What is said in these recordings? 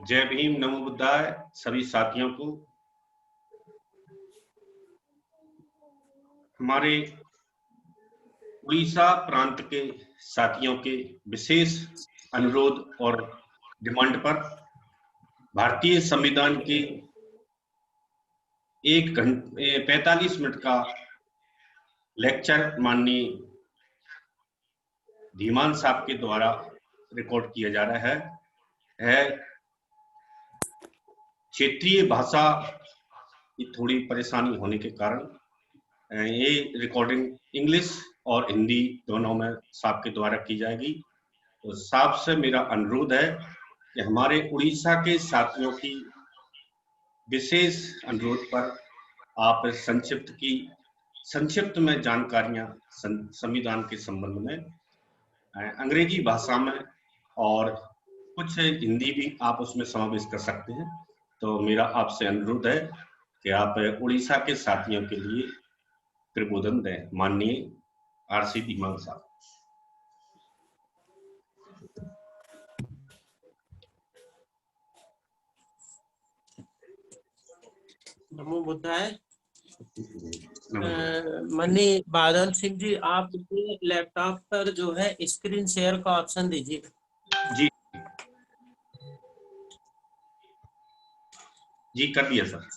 जय भीम, नमो बुद्धाय सभी साथियों को। हमारे उड़ीसा प्रांत के साथियों के विशेष अनुरोध और डिमांड पर भारतीय संविधान के 1 घंटे 45 मिनट का लेक्चर माननीय धीमान साहब के द्वारा रिकॉर्ड किया जा रहा है। क्षेत्रीय भाषा की थोड़ी परेशानी होने के कारण ये रिकॉर्डिंग इंग्लिश और हिंदी दोनों में साहब के द्वारा की जाएगी। तो साहब से मेरा अनुरोध है कि हमारे उड़ीसा के साथियों की विशेष अनुरोध पर आप संक्षिप्त में जानकारियां संविधान के संबंध में अंग्रेजी भाषा में और कुछ हिंदी भी आप उसमें समावेश कर सकते हैं। तो मेरा आपसे अनुरोध है कि आप उड़ीसा के साथियों के लिए प्रबोधन दें। माननीय आरसी धीमान साहब। नमो बुद्धाय। मनी बादल सिंह जी, आप लैपटॉप पर जो है स्क्रीन शेयर का ऑप्शन दीजिए। जी जी, कर दिया sir.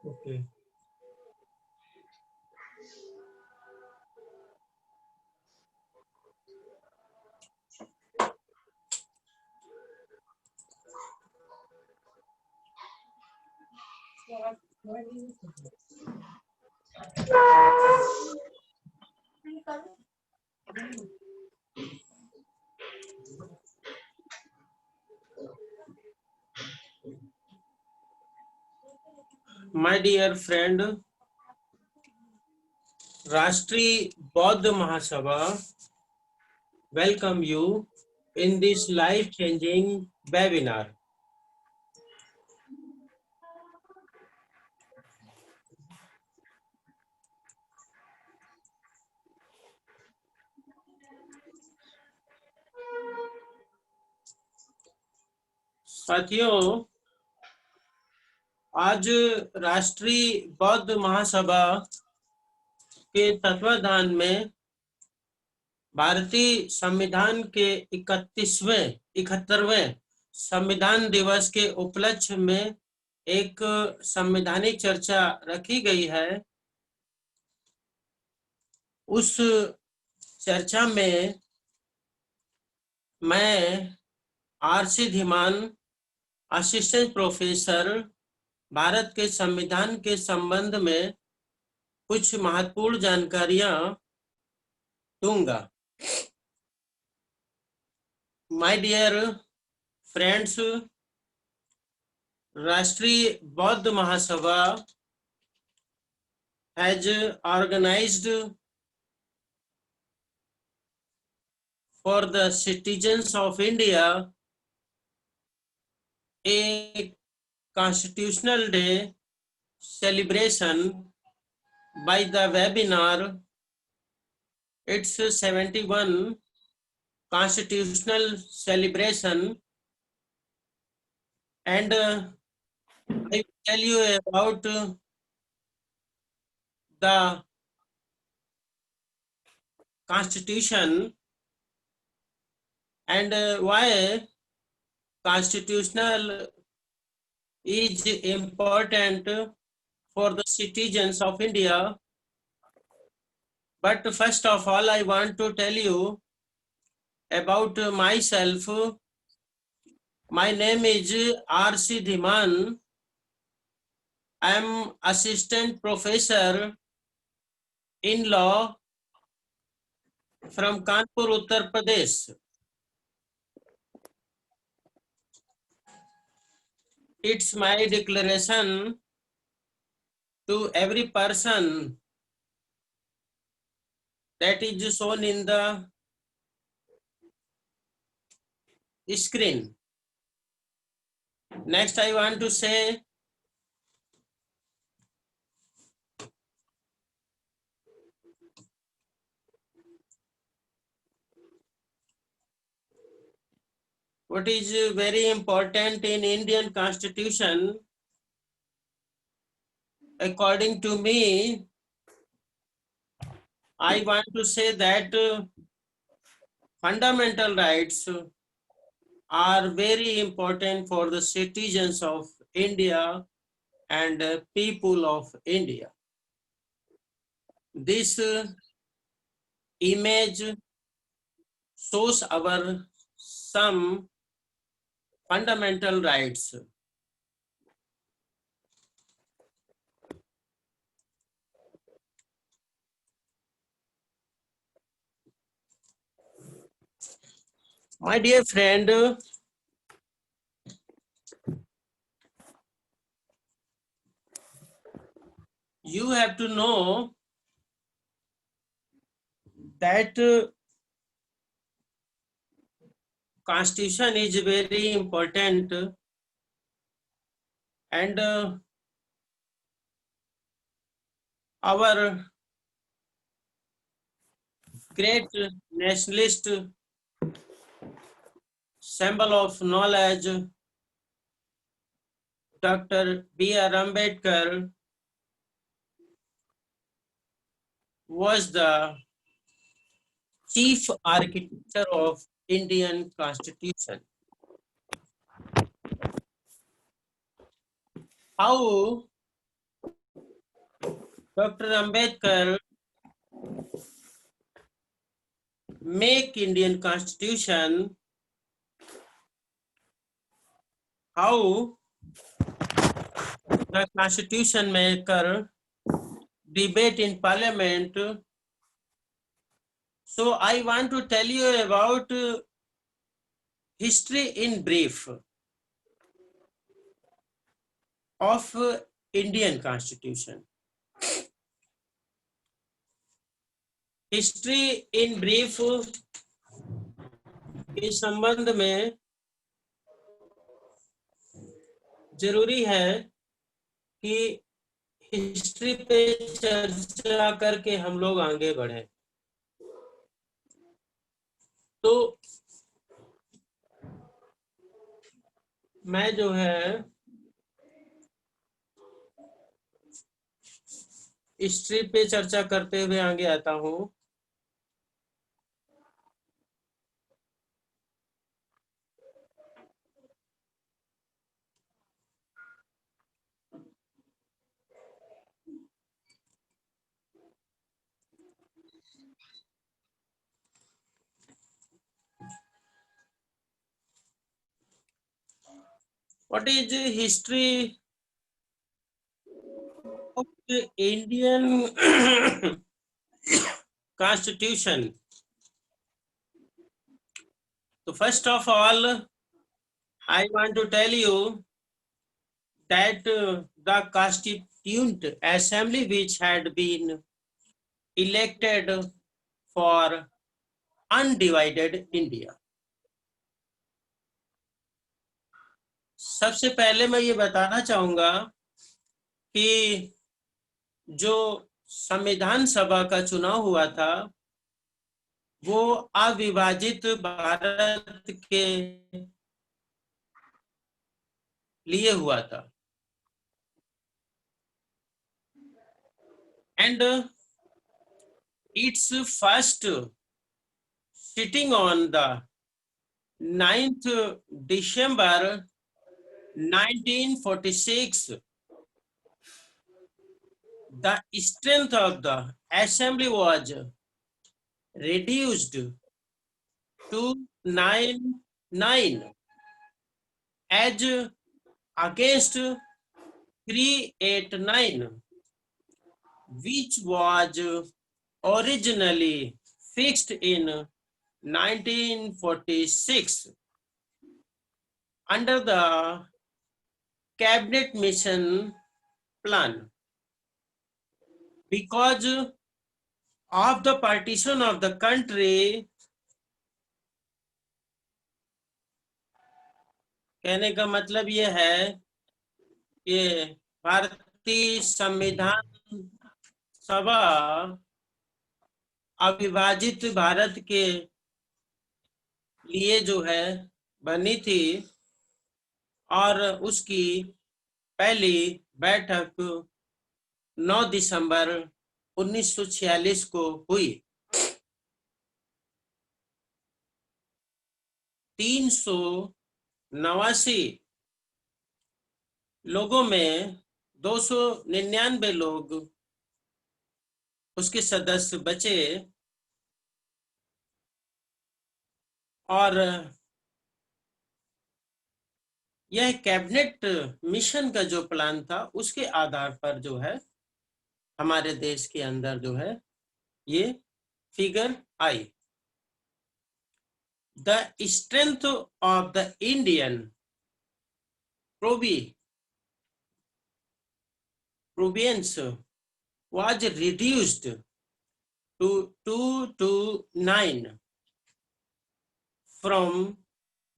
Okay. My dear friend, राष्ट्रीय बौद्ध महासभा welcome you in this life-changing webinar. साथियों, आज राष्ट्रीय बौद्ध महासभा के तत्वाधान में भारतीय संविधान के 71वें संविधान दिवस के उपलक्ष्य में एक संवैधानिक चर्चा रखी गई है। उस चर्चा में मैं RC Dhiman, assistant professor, Bharat के संविधान के संबंध में कुछ महत्वपूर्ण जानकारियां दूंगा। माय डियर फ्रेंड्स, राष्ट्रीय बौद्ध महासभा has organized for the citizens of India a constitutional day celebration by the webinar. It's 71 constitutional celebration, and I will tell you about the constitution and why constitutional is important for the citizens of India. But first of all, I want to tell you about myself. My name is R.C. Dhiman. I am assistant professor in law from Kanpur, Uttar Pradesh. It's my declaration to every person that is shown in the screen. Next, I want to say what is very important in Indian Constitution, according to me, I want to say that fundamental rights are very important for the citizens of India and people of India. This image shows our some fundamental rights. My dear friend, you have to know that Constitution is very important, and our great nationalist symbol of knowledge, Dr. B.R. Ambedkar, was the chief architect of Indian Constitution. How Dr. Ambedkar make Indian Constitution, how the Constitution maker debate in Parliament. So I want to tell you about history in brief of Indian Constitution. History in brief के संबंध में जरूरी है कि history पे चर्चा करके हम लोग आगे बढ़े। तो मैं जो है हिस्ट्री पे चर्चा करते हुए आगे आता हूं। What is the history of the Indian Constitution? So first of all, I want to tell you that the Constituent Assembly, which had been elected for undivided India. सबसे पहले मैं ये बताना चाहूंगा कि जो संविधान सभा का चुनाव हुआ था वो अविभाजित भारत के लिए हुआ था, and its first sitting on the 9th December 1946, the strength of the assembly was reduced to 9 as against 389, which was originally fixed in 1946 under the cabinet mission plan. Because of the partition of the country, कहने का मतलब ये है कि भारतीय संविधान सभा अविभाजित भारत के लिए जो है बनी थी और उसकी पहली बैठक 9 दिसंबर 1946 को हुई। 389 लोगों में 299 लोग उसके सदस्य बचे और यह कैबिनेट मिशन का जो प्लान था उसके आधार पर जो है हमारे देश के अंदर जो है ये figure I. The strength of the Indian province was reduced to 2 to 9 from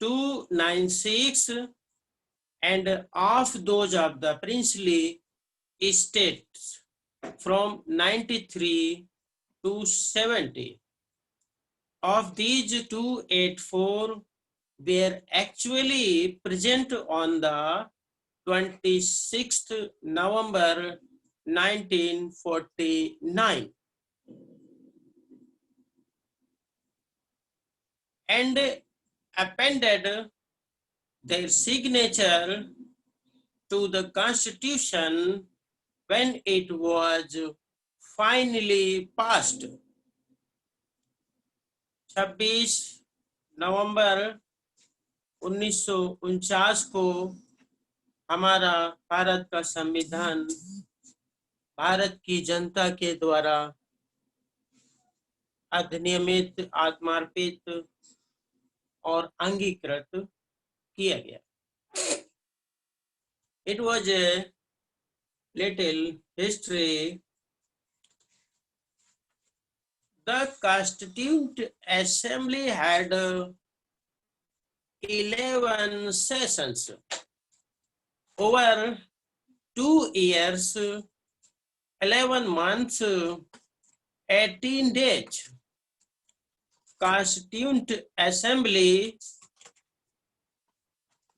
296, and of those of the princely states from 93 to 70. Of these, 284 were actually present on the 26th November 1949 and appended their signature to the Constitution when it was finally passed. 26 नवंबर 1949 को हमारा भारत का संविधान भारत की जनता के द्वारा अधिनियमित, आत्मार्पित और अंगीकृत किया गया। It was a little history. The Constituent Assembly had 11 sessions over 2 years, 11 months, 18 days. Constituent Assembly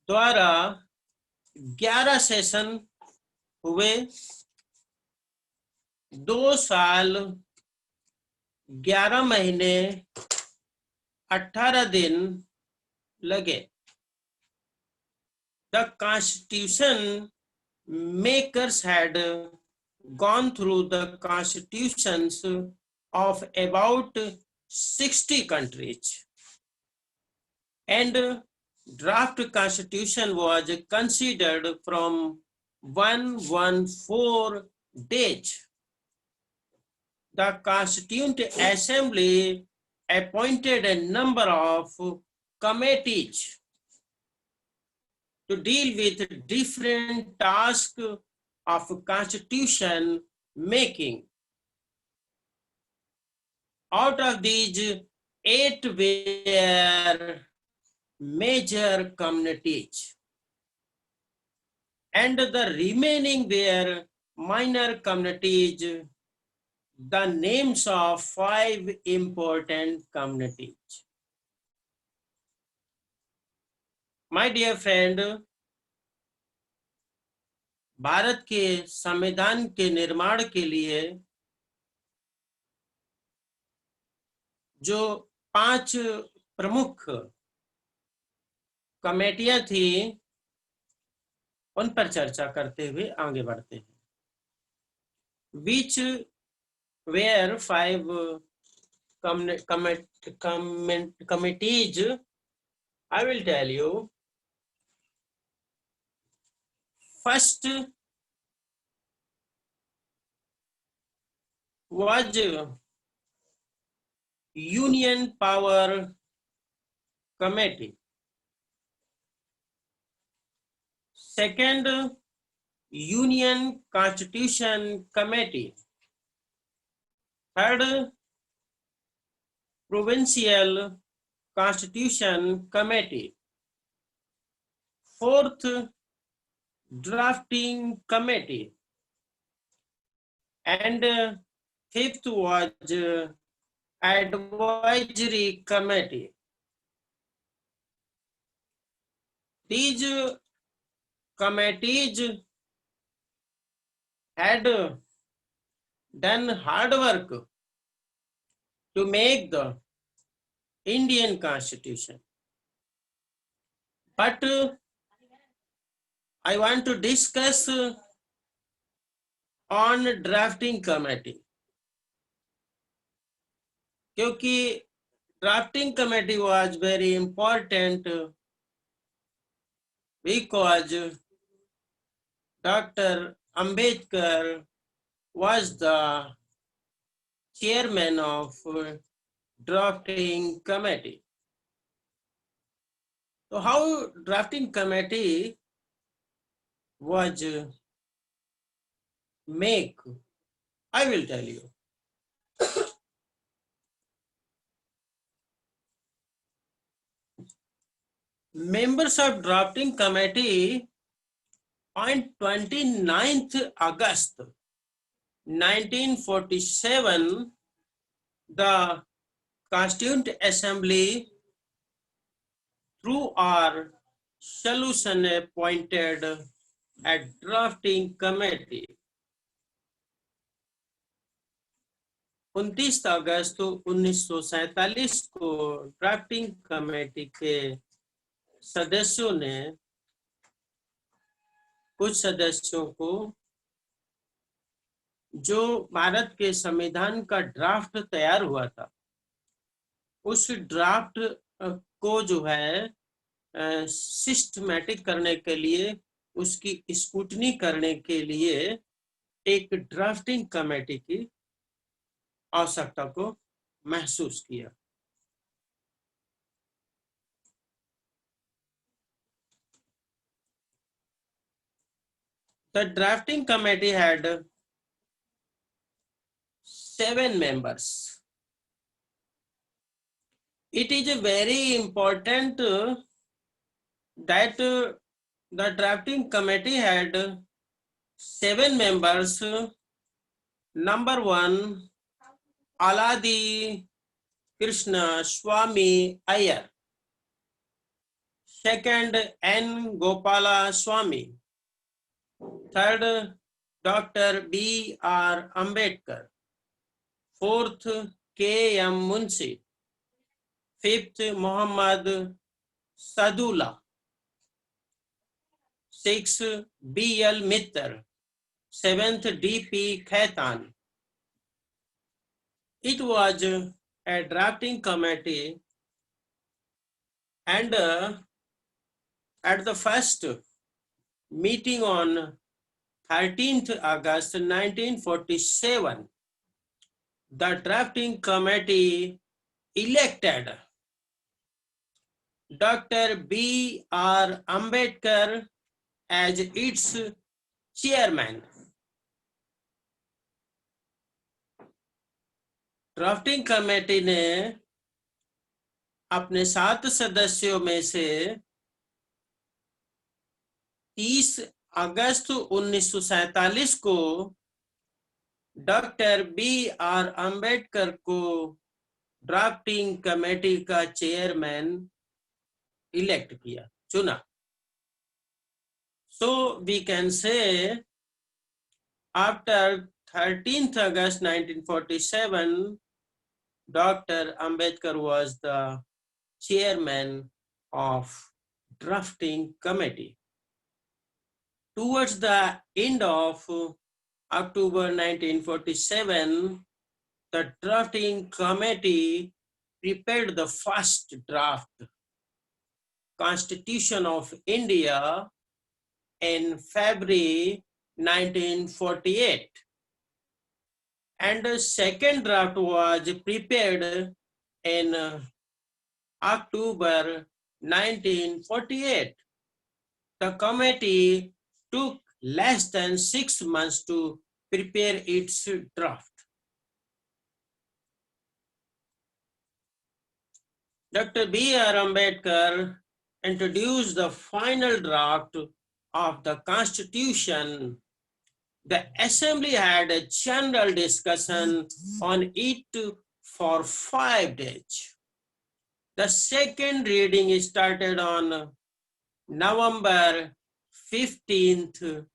द्वारा 11 सेशन हुए, 2 साल 11 महीने 18 दिन लगे। The Constitution makers had gone through the constitutions of about 60 countries, and draft constitution was considered from 114 days. The Constituent Assembly appointed a number of committees to deal with different tasks of constitution making. Out of these, 8 were major committees, and the remaining were minor committees, the names of 5 important committees. My dear friend, Bharat के संविधान के निर्माण के लिए जो 5 प्रमुख कमेटियां थी उन पर चर्चा करते हुए आगे बढ़ते हैं। Which were 5 committees? I will tell you. First was Union Power Committee. Second, Union Constitution Committee. Third, Provincial Constitution Committee. Fourth, Drafting Committee. And fifth was Advisory Committee. these committees had done hard work to make the Indian Constitution. But I want to discuss on drafting committee, क्योंकि drafting committee was very important because Dr. Ambedkar was the chairman of drafting committee. So how drafting committee was make, I will tell you. Members of drafting committee on 29th August 1947, the Constituent Assembly through our solution appointed a drafting committee. 29 अगस्त 1947 को drafting committee के सदस्यों ने कुछ सदस्यों को जो भारत के संविधान का ड्राफ्ट तैयार हुआ था उस ड्राफ्ट को जो है सिस्टमैटिक करने के लिए, उसकी स्क्रूटनी करने के लिए एक ड्राफ्टिंग कमेटी की आवश्यकता को महसूस किया। The drafting committee had 7 members. It is very important that the drafting committee had 7 members. Number 1, Aladi Krishna Swami Iyer. Second, N. Gopala Swami. Third, Dr. B.R. Ambedkar. Fourth, K.M. Munshi. Fifth, Muhammad Sadullah. Sixth, B.L. Mittar. Seventh, D.P. Khaitan. It was a drafting committee, and at the first meeting on 13th August 1947, the drafting committee elected Dr. B.R. Ambedkar as its chairman. Drafting committee ने अपने 7 सदस्यों में से 30 अगस्त 1947 को doctor B.R. Ambedkar को drafting committee का chairman elect किया, चुना। So we can say after 13th August 1947, Dr. Ambedkar was the chairman of drafting committee. Towards the end of October 1947, the drafting committee prepared the first draft Constitution of India in February 1948. And the second draft was prepared in October 1948. The committee took less than 6 months to prepare its draft. Dr. B.R. Ambedkar introduced the final draft of the Constitution. The Assembly had a general discussion on it for 5 days. The second reading started on November 15th,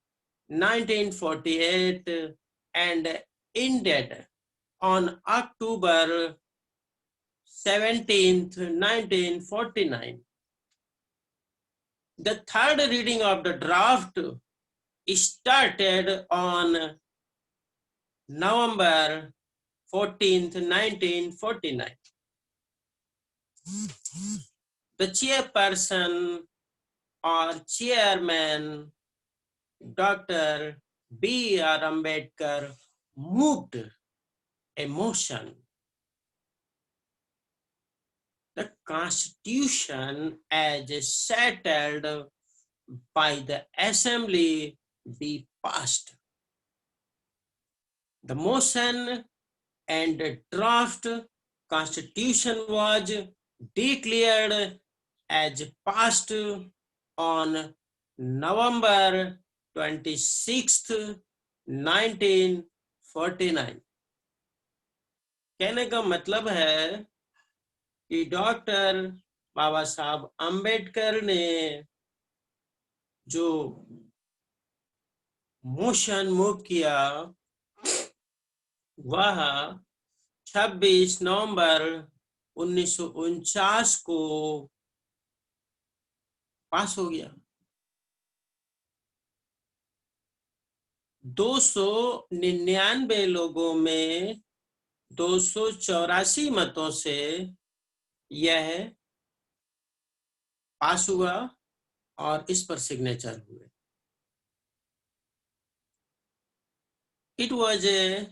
1948 and ended on October 17th, 1949. The third reading of the draft started on November 14th, 1949. The chairperson or chairman, Dr. B.R. Ambedkar, moved a motion. The Constitution as settled by the Assembly be passed. The motion and the draft Constitution was declared as passed on November 26th, 1949. कहने का मतलब है कि doctor बाबा साहब अंबेडकर ने जो motion move किया वह 26 नवंबर 1949 को पास हो गया। 299 लोगों में 284 मतों से यह पास हुआ और इस पर सिग्नेचर हुए। It was a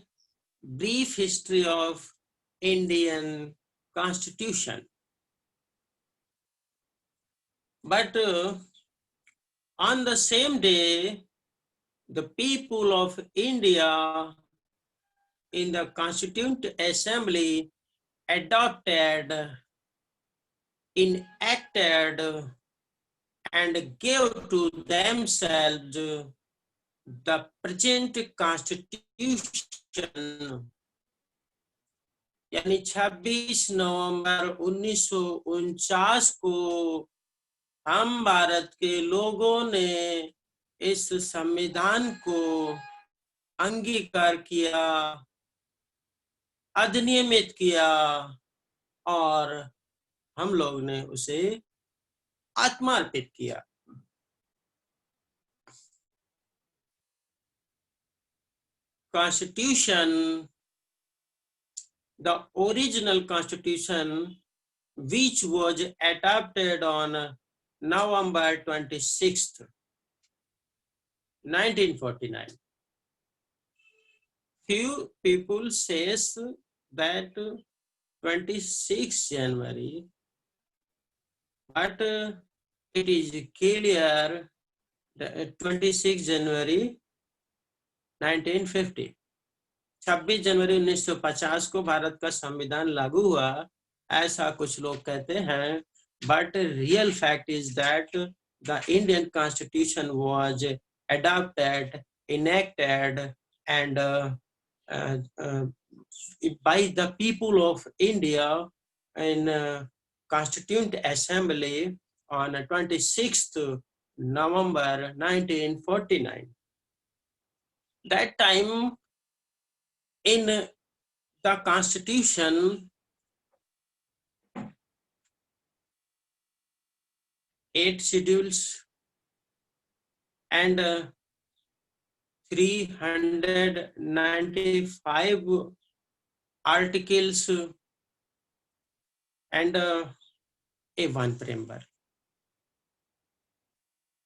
brief history of Indian Constitution. But on the same day, the people of India in the Constituent Assembly adopted, enacted, and gave to themselves the present Constitution. यानी 26 नवंबर 1949 को हम भारत के लोगों ने इस संविधान को अंगीकार किया, अधिनियमित किया और हम लोग ने उसे आत्मार्पित किया। Constitution, the original Constitution, which was adopted on November 26th, 1949. Few people says that 26 January, but it is clear that 26 January 1950, 26 जनवरी 1950 को भारत का संविधान लागू हुआ, ऐसा कुछ लोग कहते हैं, but real fact is that the Indian Constitution was adopted, enacted, and by the people of India in Constituent Assembly on 26th November 1949. That time in the Constitution, 8 schedules and 395 articles and a one preamble.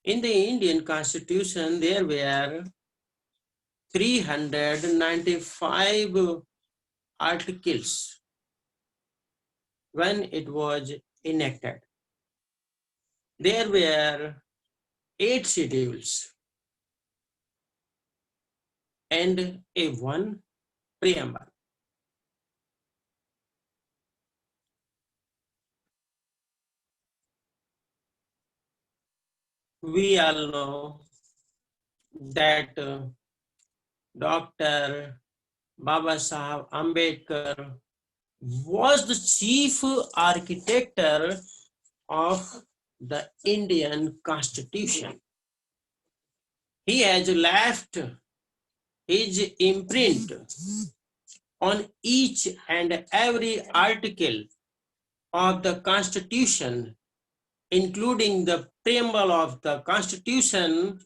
In the Indian Constitution, there were 395 articles when it was enacted. There were 8 schedules and a one preamble. We all know that Dr. Baba Saheb Ambedkar was the chief architect of the Indian Constitution. He has left his imprint on each and every article of the Constitution, including the preamble of the Constitution,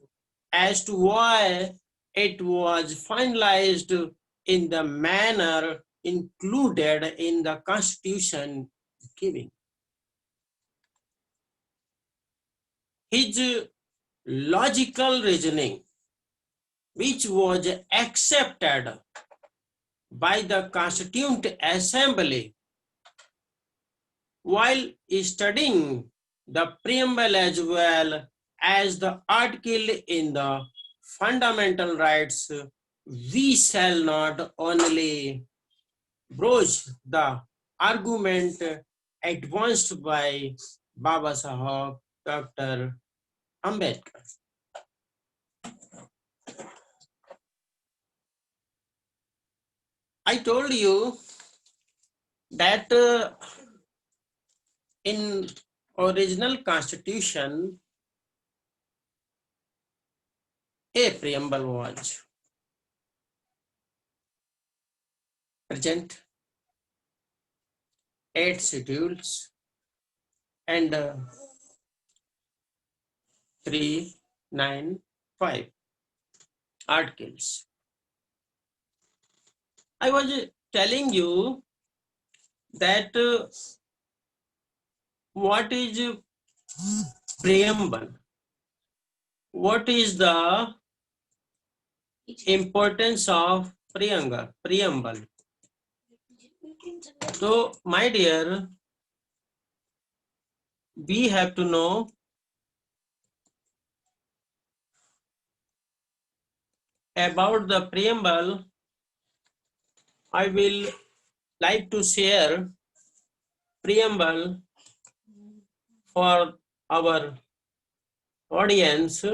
as to why it was finalized in the manner included in the Constitution giving. His logical reasoning, which was accepted by the Constituent Assembly, while studying the preamble as well as the article in the fundamental rights, we shall not only broach the argument advanced by Baba Saheb Dr. Ambedkar. I told you that in original Constitution, a preamble was present, 8 schedules and 3, 9, 5 articles. I was telling you that what is preamble? What is the importance of preamble? So, my dear, we have to know about the preamble. I will like to share preamble for our audience.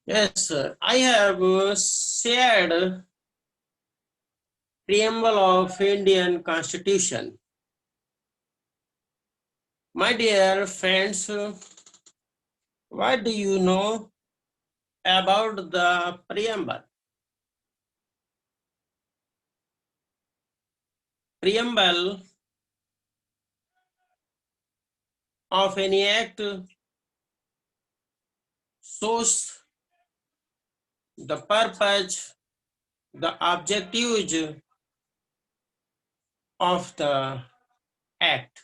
Yes, I have shared preamble of Indian Constitution. My dear friends, what do you know about the preamble? Preamble of any act shows the purpose, the objectives of the act.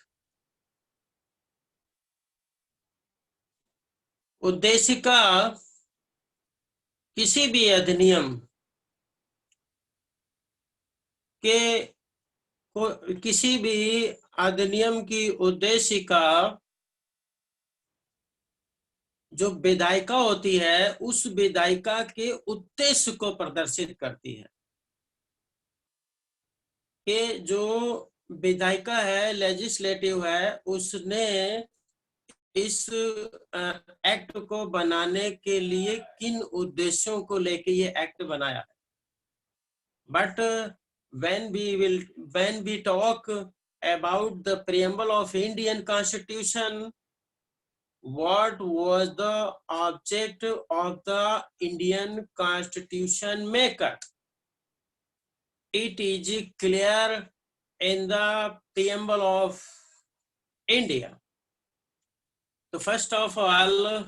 उद्देश्य का किसी भी अधिनियम के किसी भी अधिनियम की उद्देश्य का जो विधायिका होती है उस विधायिका के उद्देश्य को प्रदर्शित करती है कि जो विधायिका है, लेजिस्लेटिव है, उसने इस एक्ट को बनाने के लिए किन उद्देश्यों को लेके ये एक्ट बनाया है. But when we talk about the preamble of Indian Constitution, what was the object of the Indian Constitution maker? It is clear in the preamble of India. So first of all,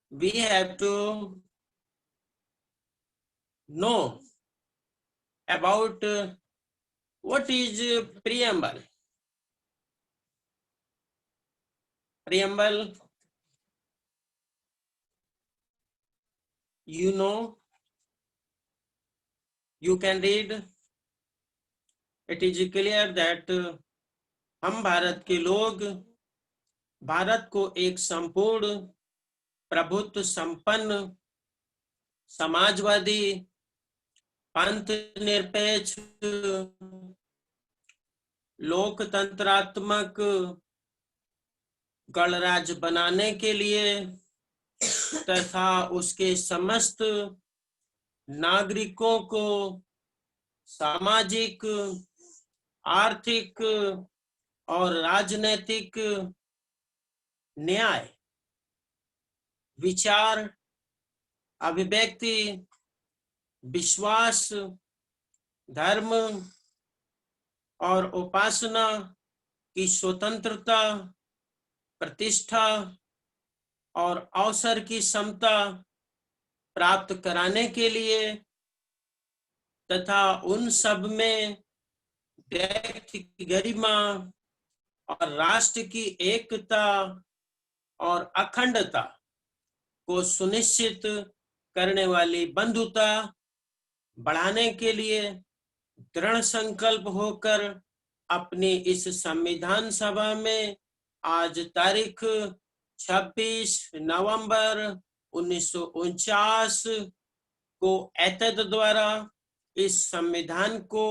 we have to know about what is preamble. Preamble, you know, You can read. It is clear that हम भारत के लोग भारत को एक संपूर्ण प्रभुत्व संपन्न समाजवादी पंथ निरपेक्ष लोकतंत्रात्मक गणराज्य बनाने के लिए तथा उसके समस्त नागरिकों को सामाजिक, आर्थिक और राजनीतिक न्याय, विचार, अभिव्यक्ति, विश्वास, धर्म और उपासना की स्वतंत्रता, प्रतिष्ठा और अवसर की समता प्राप्त कराने के लिए तथा उन सब में व्यक्ति की गरिमा और राष्ट्र की एकता और अखंडता को सुनिश्चित करने वाली बंधुता बढ़ाने के लिए दृढ़ संकल्प होकर अपनी इस संविधान सभा में आज तारीख 26 नवंबर 1949 को एतद द्वारा इस संविधान को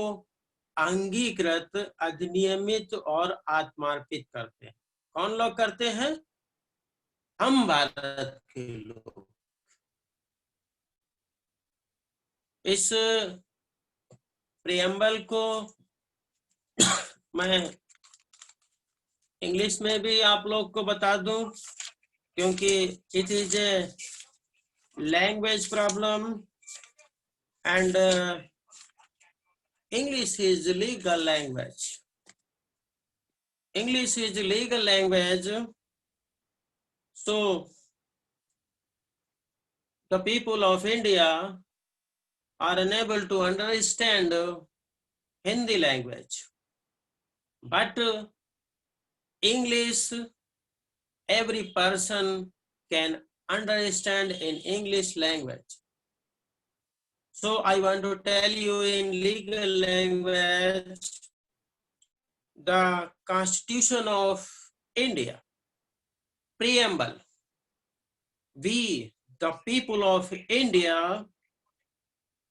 अंगीकृत, अधिनियमित और आत्मार्पित करते हैं। कौन लोग करते हैं? हम भारत के लोग। इस प्रियम्बल को मैं इंग्लिश में भी आप लोग को बता दूं, क्योंकि it is a language problem and English is legal language. English is legal language. So the people of India are unable to understand Hindi language. But English, every person can understand in English language. So I want to tell you in legal language, the Constitution of India, preamble. We, the people of India,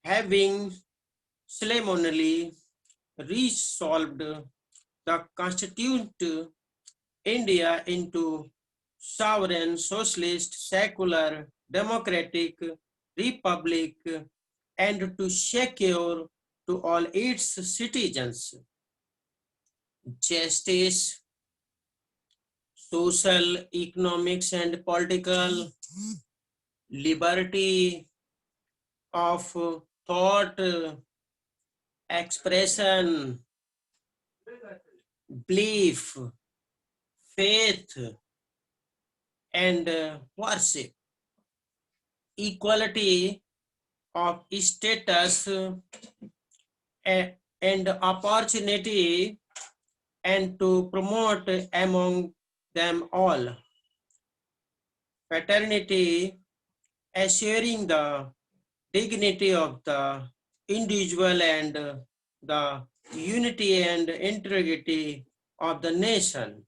having solemnly resolved the Constituent India into sovereign, socialist, secular, democratic republic, and to secure to all its citizens justice, social, economics, and political liberty of thought, expression, belief, faith, and worship, equality of status and opportunity, and to promote among them all fraternity, assuring the dignity of the individual and the unity and integrity of the nation.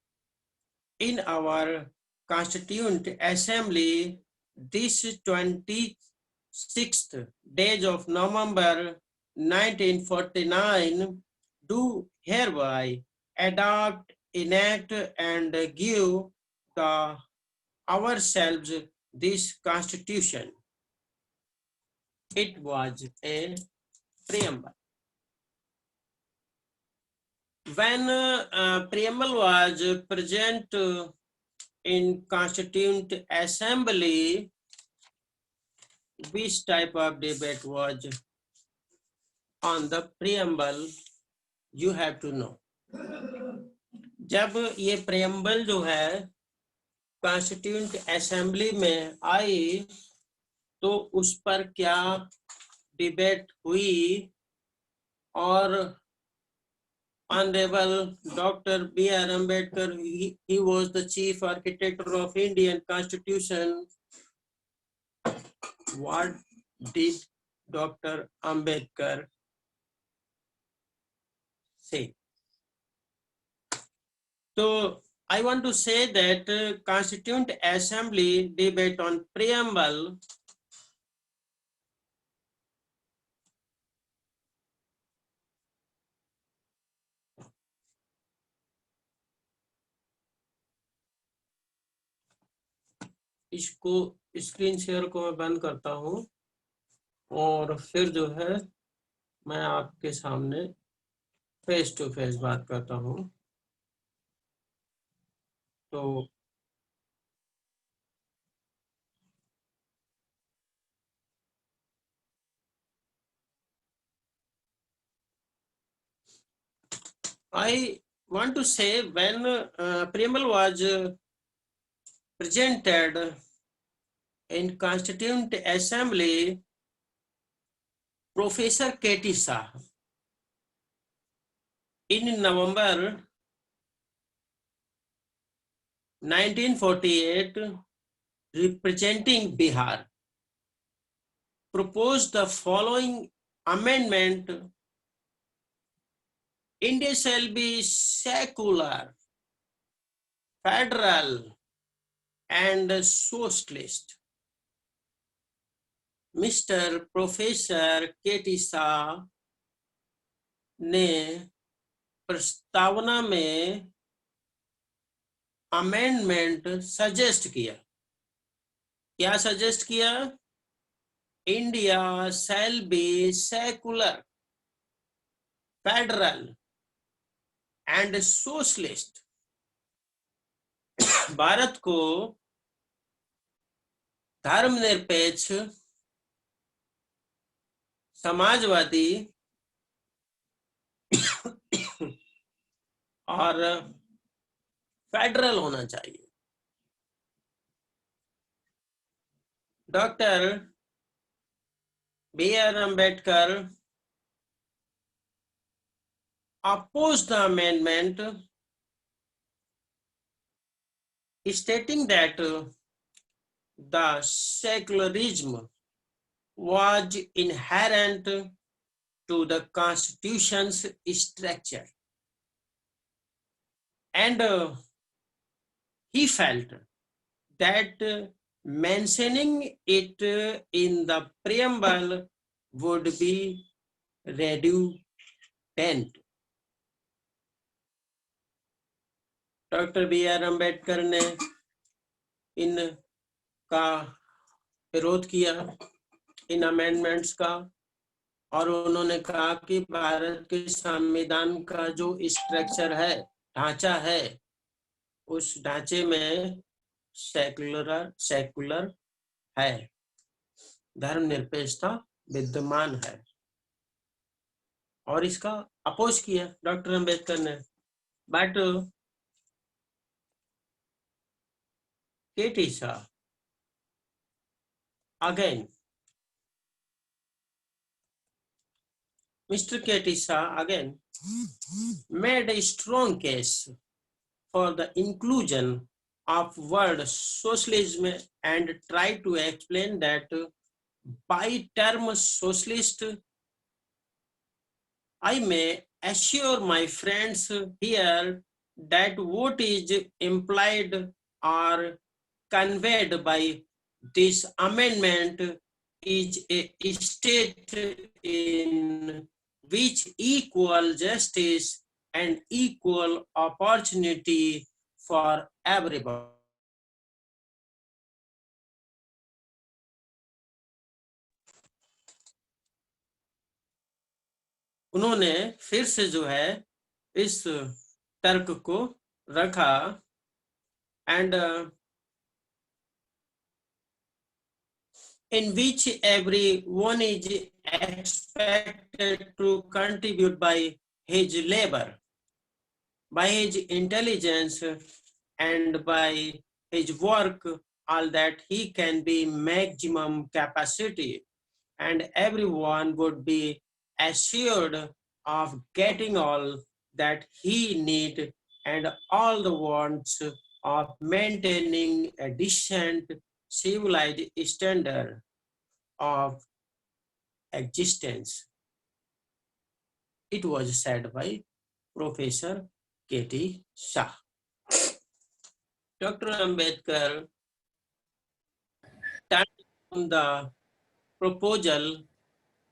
In our Constituent Assembly, this 26th day of November 1949, do hereby adopt, enact, and give ourselves this Constitution. It was a preamble. When preamble was present in Constituent Assembly, which type of debate was on the preamble, you have to know. जब ये preamble जो है Constituent Assembly में आई, तो उस पर क्या debate हुई, और Honorable Dr. B.R. Ambedkar, he was the chief architect of Indian Constitution. What did Dr. Ambedkar say. So I want to say that Constituent Assembly debate on preamble इसको screen share को मैं बंद करता हूं और फिर जो है मैं आपके सामने फेस टू फेस बात करता हूं। तो I want to say when preamble was presented in Constituent Assembly, Professor K.T. Shah in November 1948, representing Bihar, proposed the following amendment: India shall be secular, federal, and socialist. Mr. Professor K.T. Shah ने प्रस्तावना में amendment suggest किया। क्या suggest किया? India shall be secular, federal and socialist. Bharat को धर्मनिरपेक्ष, समाजवादी और federal होना चाहिए। Doctor B.R. Ambedkar opposed the amendment, stating that the secularism was inherent to the Constitution's structure, and he felt that mentioning it in the preamble would be redundant. Doctor B.R. Ambedkar ने इनका विरोध किया, इन amendments का, और उन्होंने कहा कि भारत के संविधान का जो स्ट्रक्चर है, ढांचा है, उस ढांचे में सेकुलर है, धर्मनिरपेक्षता विद्यमान है, और इसका अपोज किया डॉक्टर अम्बेडकर ने। But K.T. Shah again, Mr. K.T. Shah again made a strong case for the inclusion of word socialism and tried to explain that by term socialist, I may assure my friends here that what is implied or conveyed by this amendment is a state in which equal justice and equal opportunity for everybody. उन्होंने फिर से जो है इस तर्क को रखा, and in which everyone is expected to contribute by his labor, by his intelligence, and by his work, all that he can be maximum capacity, and everyone would be assured of getting all that he need and all the wants of maintaining a decent civilized standard of existence. It was said by Professor K.T. Shah. Dr. Ambedkar turned on the proposal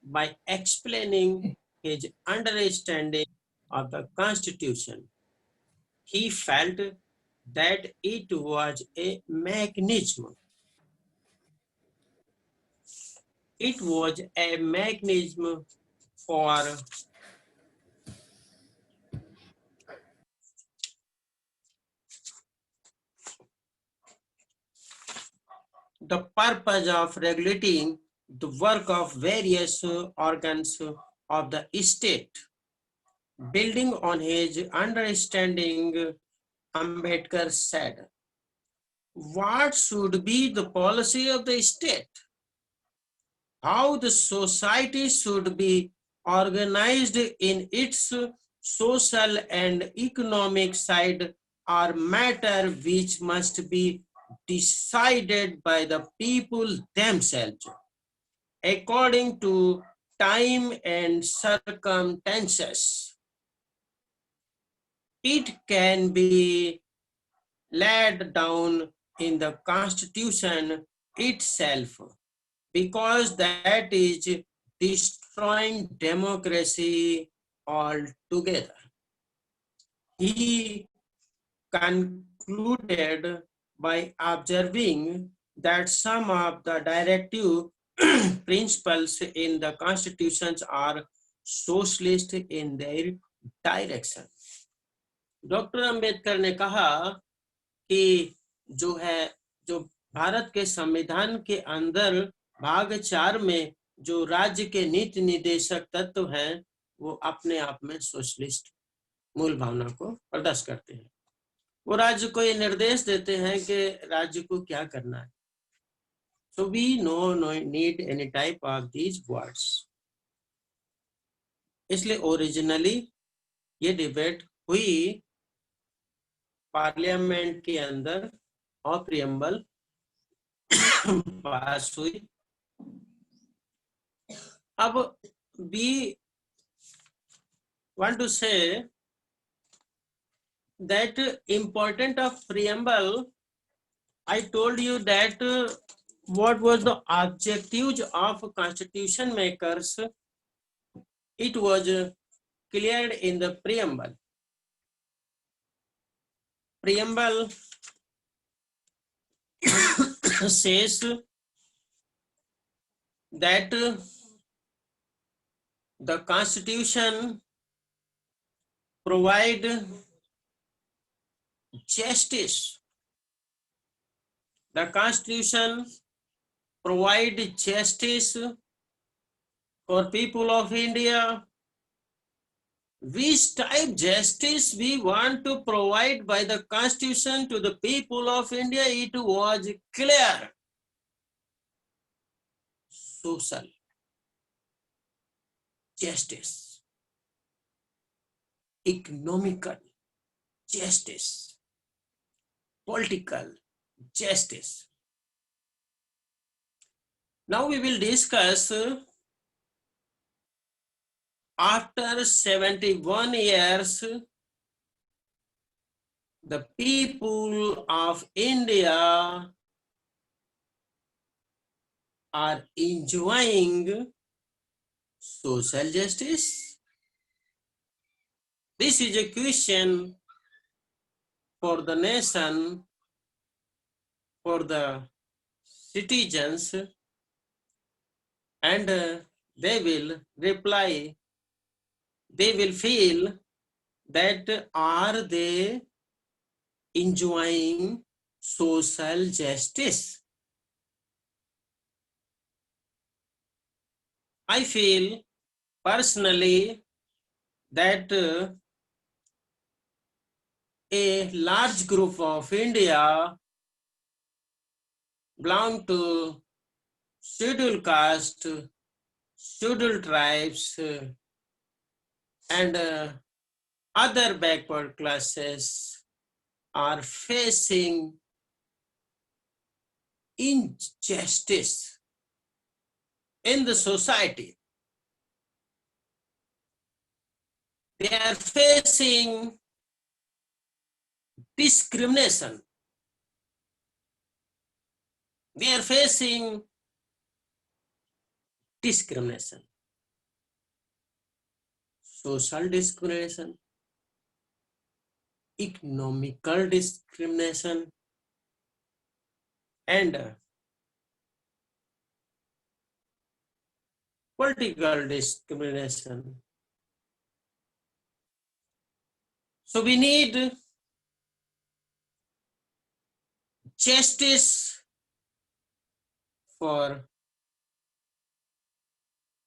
by explaining his understanding of the Constitution. He felt that it was a mechanism. It was a mechanism for the purpose of regulating the work of various organs of the state. Building on his understanding, Ambedkar said, what should be the policy of the state? How the society should be organized in its social and economic side are matter which must be decided by the people themselves according to time and circumstances. It can be laid down in the Constitution itself because that is destroying democracy altogether. He concluded by observing that some of the directive principles in the constitutions are socialist in their direction. Doctor Ambedkar ने कहा कि जो भारत के संविधान के अंदर भाग 4 में जो राज्य के नीति निर्देशक तत्व हैं वो अपने आप में सोशलिस्ट मूल भावना को प्रदर्शित करते हैं। वो राज्य को ये निर्देश देते हैं कि राज्य को क्या करना है। So we no need any type of these words. इसलिए ओरिजिनली ये डिबेट हुई पार्लियामेंट के अंदर और प्रियम्बल पास हुई। अब we want to say that important of preamble, I told you that what was the objectives of constitution makers, it was cleared in the preamble. Preamble says that the constitution provide justice. The constitution provide justice for people of India. Which type justice we want to provide by the constitution to the people of India, it was clear. Social justice, economical justice, political justice. Now we will discuss after 71 years, the people of India are enjoying social justice. This is a question for the nation, for the citizens, and they will reply. They will feel that are they enjoying social justice? I feel personally that a large group of India belong to scheduled caste, scheduled tribes, and other backward classes are facing injustice in the society. they are facing discrimination. They are facing discrimination, social discrimination, economical discrimination, and political discrimination. So we need justice for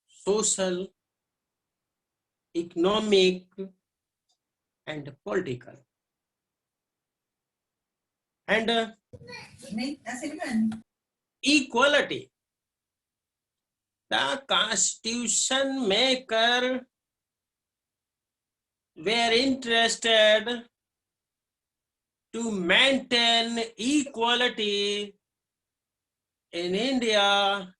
social, economic, and political. And equality. The constitution maker were interested to maintain equality in India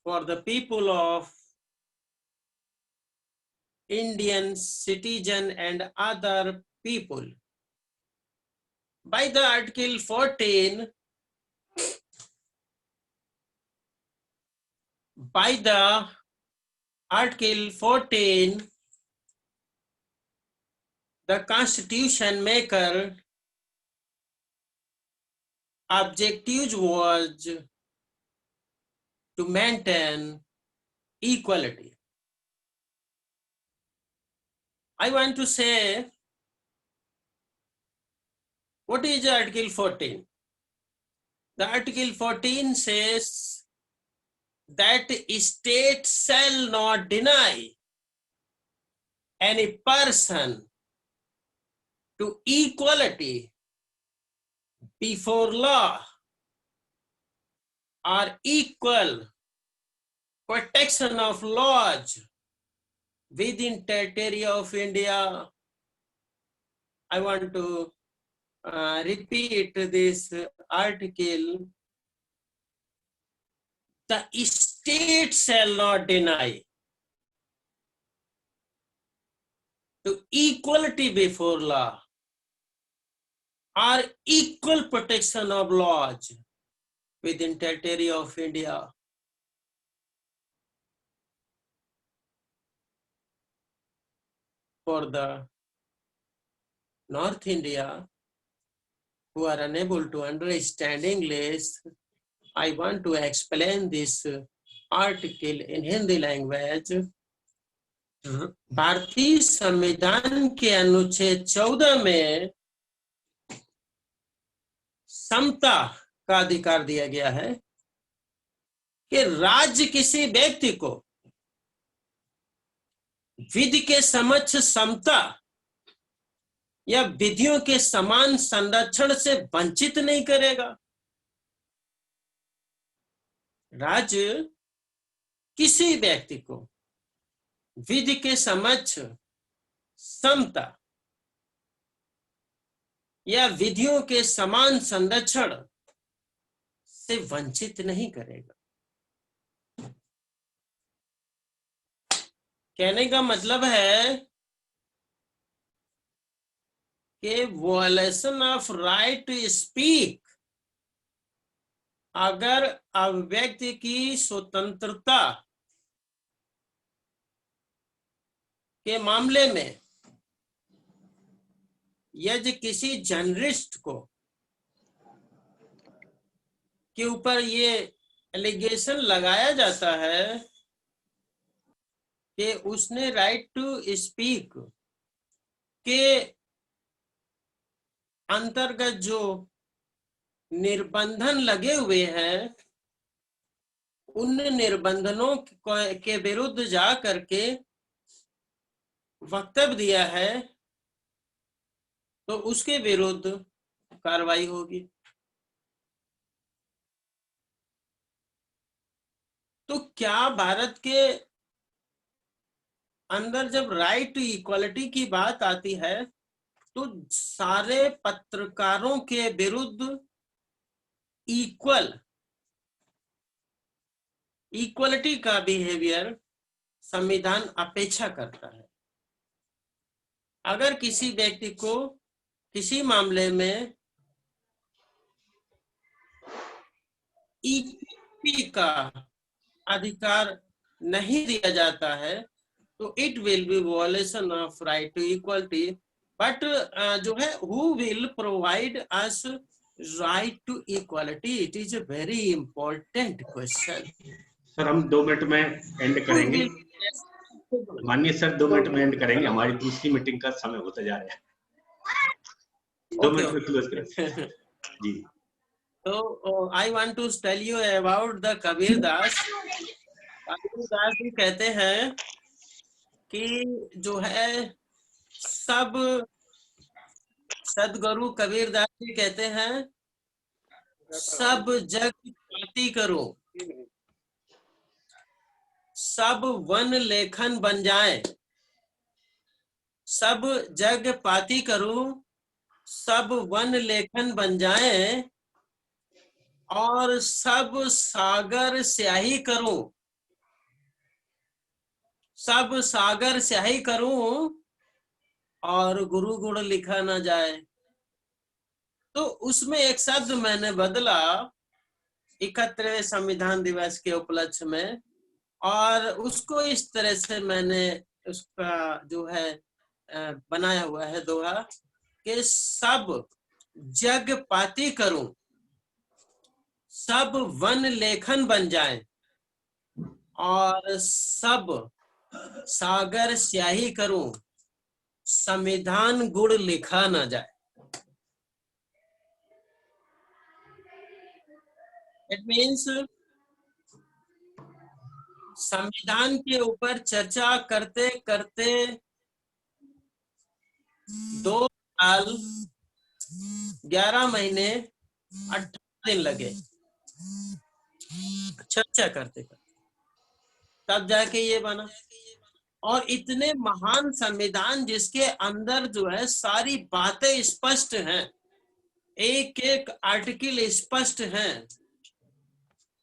for the people of Indian citizen and other people. By the Article 14, the constitution maker objective was to maintain equality. I want to say, what is Article 14? The Article 14 says that state shall not deny any person to equality before law or equal protection of laws within territory of India. I want to repeat this article. The state shall not deny to equality before law or equal protection of laws within territory of India. For the North India who are unable to understand English, I want to explain this article in Hindi language. भारतीय संविधान के अनुच्छेद 14 में समता का अधिकार दिया गया है कि राज्य किसी व्यक्ति को विधि के समक्ष समता या विधियों के समान संरक्षण से वंचित नहीं करेगा। राज्य किसी व्यक्ति को विधि के समक्ष समता या विधियों के समान संरक्षण से वंचित नहीं करेगा। कहने का मतलब है कि violation of right to speak, अगर अभिव्यक्ति की स्वतंत्रता के मामले में यदि किसी जर्नलिस्ट को के ऊपर ये एलिगेशन लगाया जाता है कि उसने राइट टू स्पीक के अंतर्गत जो निर्बंधन लगे हुए हैं, उन निर्बंधनों के विरुद्ध जा करके वक्तव्य दिया है, तो उसके विरुद्ध कार्रवाई होगी। तो क्या भारत के अंदर जब राइट टू इक्वालिटी की बात आती है तो सारे पत्रकारों के विरुद्ध इक्वलिटी का बिहेवियर संविधान अपेक्षा करता है। अगर किसी व्यक्ति को किसी मामले में इक्विटी का अधिकार नहीं दिया जाता है तो it will be violation of right to equality, but जो है who will provide us right to equality, it is a very important question. Sir हम 2 मिनट में एंड करेंगे। माननीय सर 2 मिनट में एंड करेंगे, हमारी दूसरी मीटिंग का समय होता जा रहा है। 2 मिनट में क्लोज करें जी। So I want to tell you about the Kabir Das. Kabir Das ji कहते हैं कि जो है सब, सदगुरु कबीर दास जी कहते हैं सब जग पाती करो, सब वन लेखन बन जाए, सब जग पाती करूं, सब वन लेखन बन जाए, और सब सागर स्याही करूं, सब सागर स्याही करूं, और गुरु गुण लिखा ना जाए। तो उसमें एक शब्द मैंने बदला 71वें संविधान दिवस के उपलक्ष्य में, और उसको इस तरह से मैंने उसका जो है बनाया हुआ है दोहा कि सब जग पाती करूं, सब वन लेखन बन जाए, और सब सागर स्याही करूं, संविधान गुण लिखा ना जाए। इट मीन्स संविधान के ऊपर चर्चा करते करते 2 साल 11 महीने 18 दिन लगे चर्चा करते करते, तब जाके ये बना। और इतने महान संविधान जिसके अंदर जो है सारी बातें स्पष्ट हैं, एक एक आर्टिकल स्पष्ट हैं,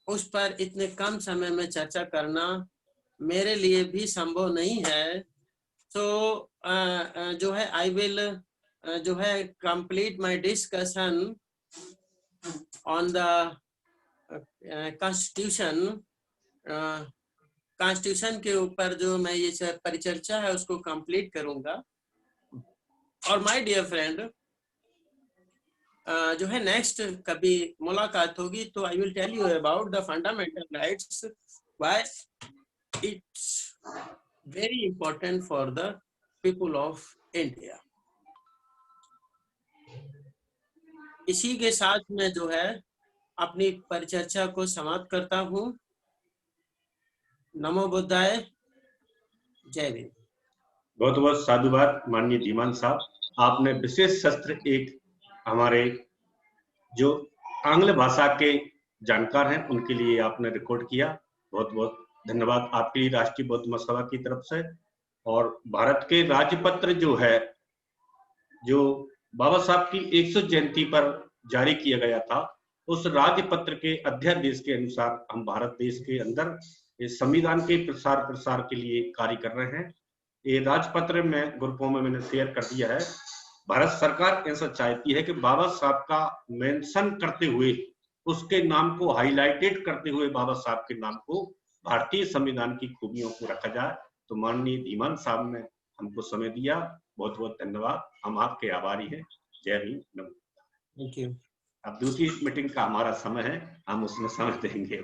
उस पर इतने कम समय में चर्चा करना मेरे लिए भी संभव नहीं है। तो जो है आई विल जो है complete my discussion on the constitution. Constitution के ऊपर जो मैं ये परिचर्चा है उसको कंप्लीट करूंगा। और माय डियर फ्रेंड जो है नेक्स्ट कभी मुलाकात होगी तो I will tell you about the fundamental rights, why it's very important for the people of India. इसी के साथ मैं जो है अपनी परिचर्चा को समाप्त करता हूँ। नमो बुद्धाय, जय भीम। बहुत बहुत साधुवाद माननीय धीमान साहब, आपने विशेष शस्त्र एक हमारे जो आंग्ल भाषा के जानकार हैं उनके लिए आपने रिकॉर्ड किया। बहुत बहुत धन्यवाद आपकी राष्ट्रीय बौद्ध महासभा की तरफ से। और भारत के राजपत्र जो है, जो बाबा साहब की 100 जयंती पर जारी किया गया था, उस राजपत्र के अध्यादेश के अनुसार हम भारत देश के अंदर इस संविधान के प्रसार के लिए कार्य कर रहे हैं। ये राजपत्र में ग्रुपों में मैंने शेयर कर दिया है। भारत सरकार ऐसा चाहती है कि बाबा साहब का मेंशन करते हुए, उसके नाम को हाईलाइटेड करते हुए बाबा साहब के नाम को, भारतीय संविधान की खूबियों को रखा जाए। तो माननीय धीमान साहब ने हमको समय दिया, बहुत बहुत धन्यवाद, हम आपके आभारी हैं। जय भीम। Thank you. अब दूसरी मीटिंग का हमारा समय है, हम उसमें समय देंगे।